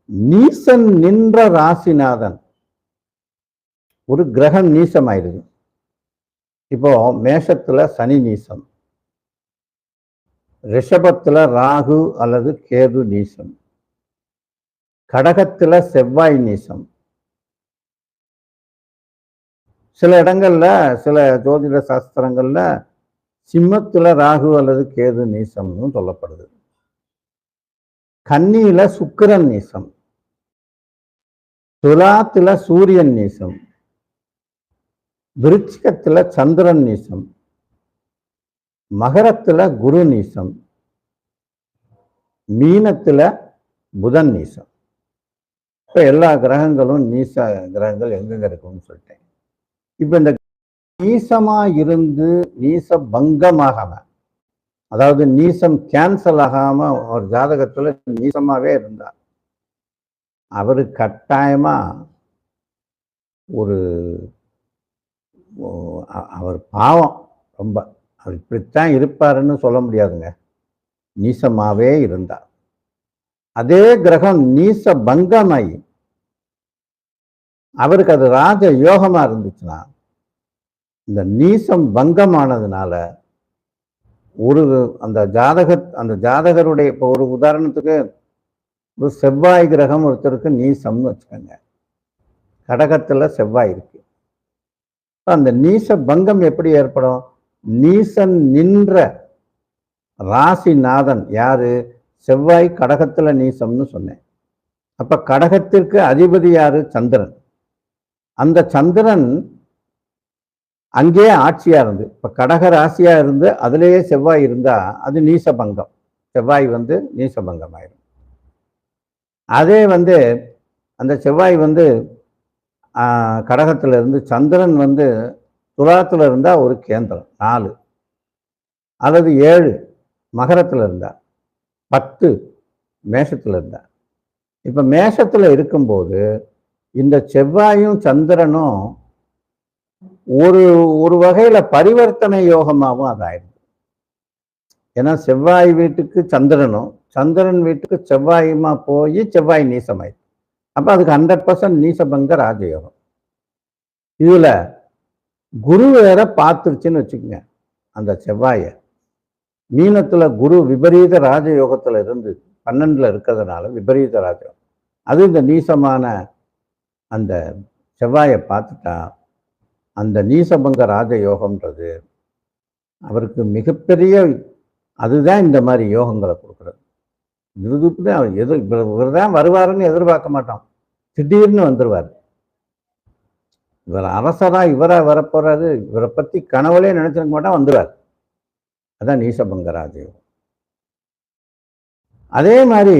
நீசன் நின்ற ராசிநாதன் ஒரு கிரகம் நீசமாயிருது. இப்போ மேஷத்துல சனி நீசம், ரிஷபத்துல ராகு அல்லது கேது நீசம், கடகத்துல செவ்வாய் நீசம். சில இடங்கள்ல சில ஜோதிட சாஸ்திரங்கள்ல சிம்மத்துல ராகு அல்லது கேது நீசம்னு சொல்லப்படுது. கன்னியில சுக்கிரன் நீசம், துலாத்துல சூரியன் நீசம், விருச்சிகத்துல சந்திரன் நீசம், மகரத்துல குரு நீசம், மீனத்துல புதன் நீசம். இப்ப எல்லா கிரகங்களும் நீச கிரகங்கள் எங்கெங்க இருக்கும்னு சொல்லிட்டேன். இப்ப இந்த நீசமா இருந்து நீச பங்கமாகாம, அதாவது நீசம் கேன்சல் ஆகாம ஒரு ஜாதகத்துல நீசமாவே இருந்தார், அவரு கட்டாயமா ஒரு அவர் பாவம் ரொம்ப, அவர் இப்படித்தான் இருப்பாருன்னு சொல்ல முடியாதுங்க. நீசமாவே இருந்தார். அதே கிரகம் நீச பங்கமாயி அவருக்கு அது ராஜ யோகமா இருந்துச்சுன்னா, இந்த நீசம் பங்கமானதுனால ஒரு அந்த ஜாதகருடைய இப்போ ஒரு உதாரணத்துக்கு ஒரு செவ்வாய் கிரகம் ஒருத்தருக்கு நீசம்னு வச்சுக்கோங்க, கடகத்துல செவ்வாய் இருக்கு. அந்த நீச பங்கம் எப்படி ஏற்படும்? நீசன் நின்ற ராசிநாதன் யாரு? செவ்வாய் கடகத்துல நீசம்னு சொன்னேன். அப்ப கடகத்திற்கு அதிபதி யாரு? சந்திரன். அந்த சந்திரன் அங்கேயே ஆட்சியா இருந்து, இப்ப கடக ராசியா இருந்து அதுலேயே செவ்வாய் இருந்தா அது நீசபங்கம். செவ்வாய் நீசபங்கம் ஆயிடும். அதே அந்த செவ்வாய் கடகத்துல இருந்து சந்திரன் துலாத்துல இருந்தா ஒரு கேந்திரம் 4 அல்லது 7 மகரத்துல இருந்தா 10 மேஷத்துல இருந்தா. இப்ப மேஷத்துல இருக்கும்போது இந்த செவ்வாயும் சந்திரனும் ஒரு ஒரு வகையில பரிவர்த்தனை யோகமாகவும் அது ஆயிடுது. ஏன்னா செவ்வாய் வீட்டுக்கு சந்திரனும் சந்திரன் வீட்டுக்கு செவ்வாயுமா போய் செவ்வாய் நீசமாயிடுது. அப்ப அதுக்கு 100% நீசபங்க ராஜயோகம். இதுல குரு வேற பார்த்துருச்சுன்னு வச்சுக்கோங்க. அந்த செவ்வாய மீனத்துல குரு விபரீத ராஜயோகத்துல இருந்து 12ல இருக்கிறதுனால விபரீத ராஜயோகம், அது இந்த நீசமான அந்த செவ்வாயை பார்த்துட்டா அந்த நீசபங்க ராஜயோகம்ன்றது அவருக்கு மிகப்பெரிய, அதுதான் இந்த மாதிரி யோகங்களை கொடுக்குறது. இவர் தான் வருவாருன்னு எதிர்பார்க்க மாட்டோம், திடீர்னு வந்துருவார். இவர் அரசரா இவரா வரப்போறாரு, இவரை பத்தி கனவுலே நினைச்சிருக்க மாட்டா வந்துருவார். அதான் நீசபங்க ராஜயோகம். அதே மாதிரி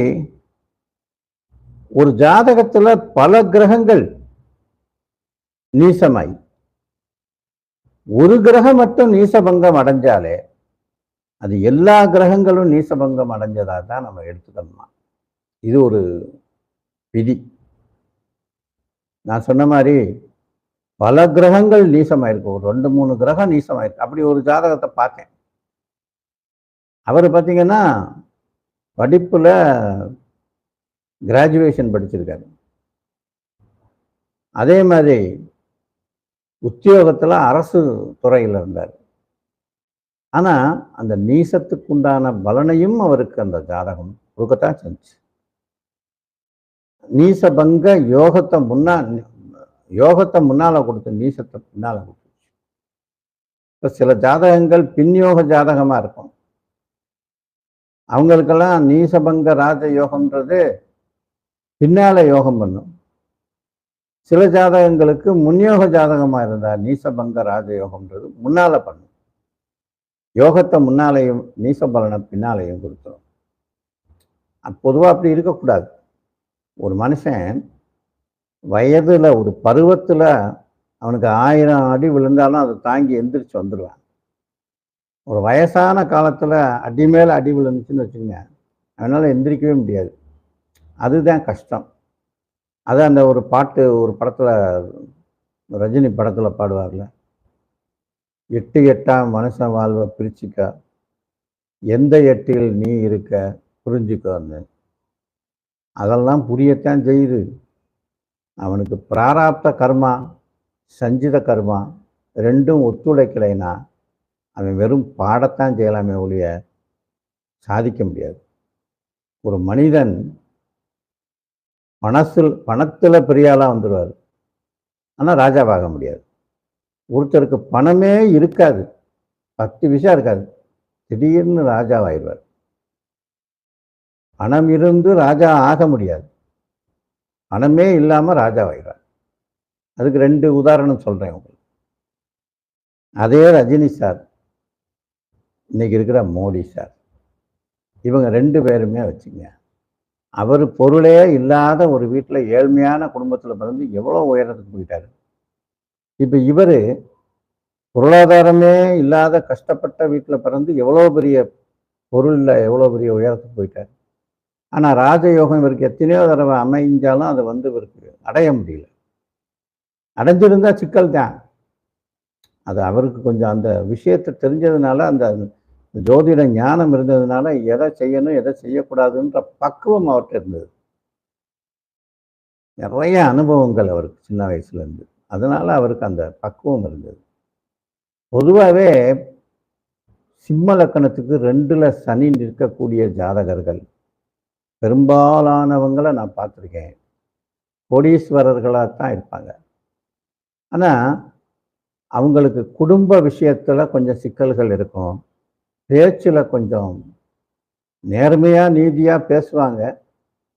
ஒரு ஜாதகத்துல பல கிரகங்கள் நீசமாய் ஒரு கிரகம் மட்டும் நீசபங்கம் அடைஞ்சாலே அது எல்லா கிரகங்களும் நீசபங்கம் அடைஞ்சதா தான் நம்ம எடுத்துக்கணுமா. இது ஒரு விதி. நான் சொன்ன மாதிரி பல கிரகங்கள் நீசமாயிருக்கு, ஒரு 2-3 கிரகம் நீசமாயிருக்கு. அப்படி ஒரு ஜாதகத்தை பார்த்தேன். அவர் பார்த்தீங்கன்னா படிப்புல கிராஜுவேஷன் படிச்சிருக்காரு, அதே மாதிரி உத்தியோகத்துல அரசு துறையில இருந்தார். ஆனா அந்த நீசத்துக்குண்டான பலனையும் அவருக்கு அந்த ஜாதகம் கொடுக்கத்தான் செஞ்சு. நீசபங்க யோகத்தை முன்னால கொடுத்து நீசத்தை பின்னால கொடுத்து. இப்ப சில ஜாதகங்கள் பின்யோக ஜாதகமா இருக்கும், அவங்களுக்கெல்லாம் நீசபங்க ராஜ யோகம்ன்றது பின்னால யோகம் பண்ணும். சில ஜாதகங்களுக்கு முன்யோக ஜாதகமா இருந்தா நீசபங்க ராஜயோகம்ன்றது முன்னால பண்ணும். யோகத்தை முன்னாலையும் நீச பலனை பின்னாலையும் கொடுத்துரும். பொதுவாக அப்படி இருக்கக்கூடாது. ஒரு மனுஷன் வயதுல ஒரு பருவத்துல அவனுக்கு 1000 அடி விழுந்தாலும் அதை தாங்கி எந்திரிச்சு வந்துடுவான். ஒரு வயசான காலத்துல அடி மேல அடி விழுந்துச்சுன்னு வச்சுக்கோங்க, அதனால எந்திரிக்கவே முடியாது. அதுதான் கஷ்டம். அது அந்த ஒரு பாட்டு ஒரு படத்துல, ரஜினி படத்துல பாடுவார்ல, 8 8 மனுஷன் வாழ்வை பிரிச்சுக்க, எந்த 8ல் நீ இருக்க புரிஞ்சுக்கன்னு. அதெல்லாம் புரியத்தான் செய்யுது. அவனுக்கு பிராராப்த கர்மா, சஞ்சித கர்மா ரெண்டும் ஒத்துழைக்கலைன்னா அவன் வெறும் பாடத்தான் செய்யலாமே ஒழிய சாதிக்க முடியாது. ஒரு மனிதன் பணத்தில் பெரிய ஆளாக வந்துடுவார், ஆனால் ராஜாவாக முடியாது. ஒருத்தருக்கு பணமே இருக்காது, 10 விஷயம் இருக்காது, திடீர்னு ராஜாவாயிடுவார். பணம் இருந்து ராஜா ஆக முடியாது, பணமே இல்லாமல் ராஜாவாயிடுவார். அதுக்கு 2 உதாரணம் சொல்கிறேன் உங்களுக்கு. அதே ரஜினி சார், இன்னைக்கு இருக்கிற மோடி சார், இவங்க 2 பேருமே வச்சுங்க, அவர் பொருளே இல்லாத ஒரு வீட்டில் ஏழ்மையான குடும்பத்தில் பிறந்து எவ்வளோ உயரத்துக்கு போயிட்டாரு. இப்போ இவர் பொருளாதாரமே இல்லாத கஷ்டப்பட்ட வீட்டில் பிறந்து எவ்வளோ பெரிய பொருளில் எவ்வளோ பெரிய உயரத்துக்கு போயிட்டார். ஆனால் ராஜயோகம் இவருக்கு எத்தனையோ தடவை அமைஞ்சாலும் அதை இவருக்கு அடைய முடியல. அடைஞ்சிருந்தா சிக்கல் தான். அது அவருக்கு கொஞ்சம் அந்த விஷயத்தை தெரிஞ்சதுனால, அந்த ஜோதிட ஞானம் இருந்ததுனால எதை செய்யணும் எதை செய்யக்கூடாதுன்ற பக்குவம் அவர்கிட்ட இருந்தது. நிறைய அனுபவங்கள் அவருக்கு சின்ன வயசுலேருந்து, அதனால அவருக்கு அந்த பக்குவம் இருந்தது. பொதுவாகவே சிம்ம லக்கணத்துக்கு 2ல் சனி நிற்கக்கூடிய ஜாதகர்கள் பெரும்பாலானவங்களை நான் பார்த்துருக்கேன், கோடீஸ்வரர்களாக தான் இருப்பாங்க. ஆனால் அவங்களுக்கு குடும்ப விஷயத்தில் கொஞ்சம் சிக்கல்கள் இருக்கும், பேச்சில் கொஞ்சம் நேர்மையாக நீதியாக பேசுவாங்க,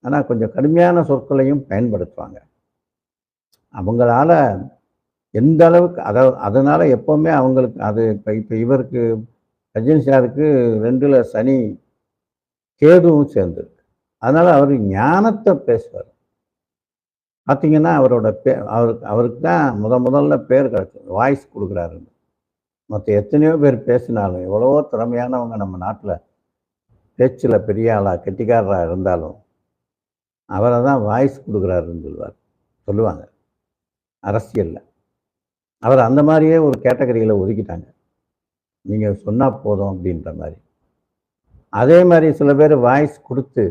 ஆனால் கொஞ்சம் கடுமையான சொற்களையும் பயன்படுத்துவாங்க. அவங்களால எந்த அளவுக்கு அதனால் எப்போவுமே அவங்களுக்கு அது இப்போ இவருக்கு ரஜினி சாருக்கு 2ல் சனி கேதுவும் சேர்ந்துருக்கு. அதனால் அவர் ஞானத்தை பேசுவார். பார்த்தீங்கன்னா அவரோட அவருக்கு தான் முதல்ல பேர் கிடச்சது, வாய்ஸ் கொடுக்குறாருன்னு. மற்ற எத்தனையோ பேர் பேசினாலும், எவ்வளவோ திறமையானவங்க நம்ம நாட்டில் பேச்சில் பெரிய ஆளாக கெட்டிக்காரராக இருந்தாலும் அவரை தான் வாய்ஸ் கொடுக்குறாருன்னு சொல்லுவாங்க அரசியலில். அவர் அந்த மாதிரியே ஒரு கேட்டகரியில் ஒதுக்கிட்டாங்க, நீங்கள் சொன்னால் போதும் அப்படின்ற மாதிரி. அதே மாதிரி சில பேர் வாய்ஸ் கொடுத்து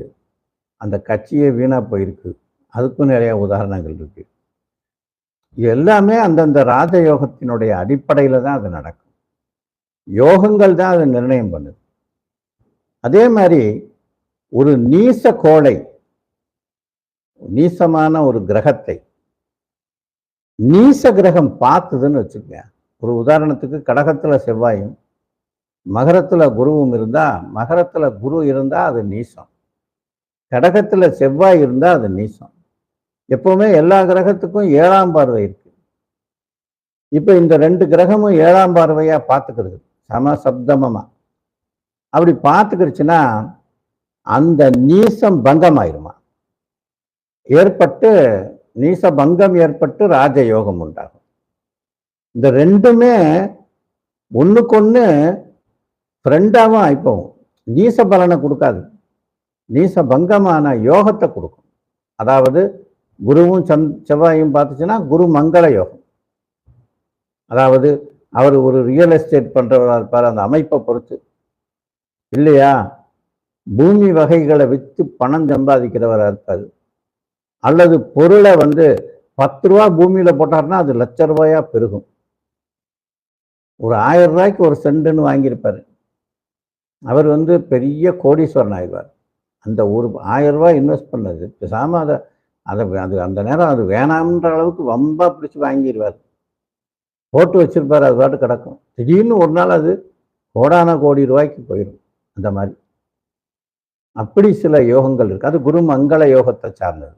அந்த கட்சியே வீணாக போயிருக்கு, அதுக்கும் நிறைய உதாரணங்கள் இருக்குது. இது எல்லாமே அந்தந்த ராஜயோகத்தினுடைய அடிப்படையில் தான் அது நடக்கும். யோகங்கள் தான் அதை நிர்ணயம் பண்ணுது. அதே மாதிரி ஒரு நீச கோளை, நீசமான ஒரு கிரகத்தை நீச கிரகம் பார்த்துதுன்னு வச்சுக்கோங்க. ஒரு உதாரணத்துக்கு கடகத்தில் செவ்வாயும் மகரத்தில் குருவும் இருந்தால், மகரத்தில் குரு இருந்தால் அது நீசம், கடகத்தில் செவ்வாய் இருந்தால் அது நீசம். எப்பவுமே எல்லா கிரகத்துக்கும் 7ஆம் பார்வை இருக்கு. இப்போ இந்த 2 கிரகமும் 7ஆம் பார்வையா பார்த்துக்கிறது சமசப்தமமா. அப்படி பார்த்துக்கிடுச்சுன்னா அந்த நீசம் பங்கமாயிருமா, ஏற்பட்டு நீச பங்கம் ஏற்பட்டு ராஜயோகம் உண்டாகும். இந்த 2மே ஒண்ணுக்கொன்னு ஃப்ரெண்டாவும் ஆயிப்போம். நீச பலனை கொடுக்காது, நீச பங்கமான யோகத்தை கொடுக்கும். அதாவது குருவும் செவ்வாயும் பார்த்துச்சுன்னா குரு மங்கள யோகம். அதாவது அவர் ஒரு ரியல் எஸ்டேட் பண்றவராக இருப்பார், அந்த அமைப்பை பொறுத்து இல்லையா, பூமி வகைகளை விற்று பணம் சம்பாதிக்கிறவராக இருப்பார். அல்லது பொருளை 10 ரூபா பூமியில போட்டார்னா அது லட்ச ரூபாயா பெருகும். ஒரு 1000 ரூபாய்க்கு ஒரு சென்ட்னு வாங்கியிருப்பார், அவர் பெரிய கோடீஸ்வரன் ஆயிடுவார். அந்த ஒரு 1000 ரூபாய் இன்வெஸ்ட் பண்ணது பேசாம அதை அது அந்த நேரம் அது வேணாம்ன்ற அளவுக்கு வம்பா பிடிச்சி வாங்கிடுவார், போட்டு வச்சிருப்பார், அது பாட்டு கிடக்கும். திடீர்னு ஒரு நாள் அது கோடான கோடி ரூபாய்க்கு போயிடும். அந்த மாதிரி அப்படி சில யோகங்கள் இருக்கு. அது குரு மங்கள யோகத்தை சார்ந்தது.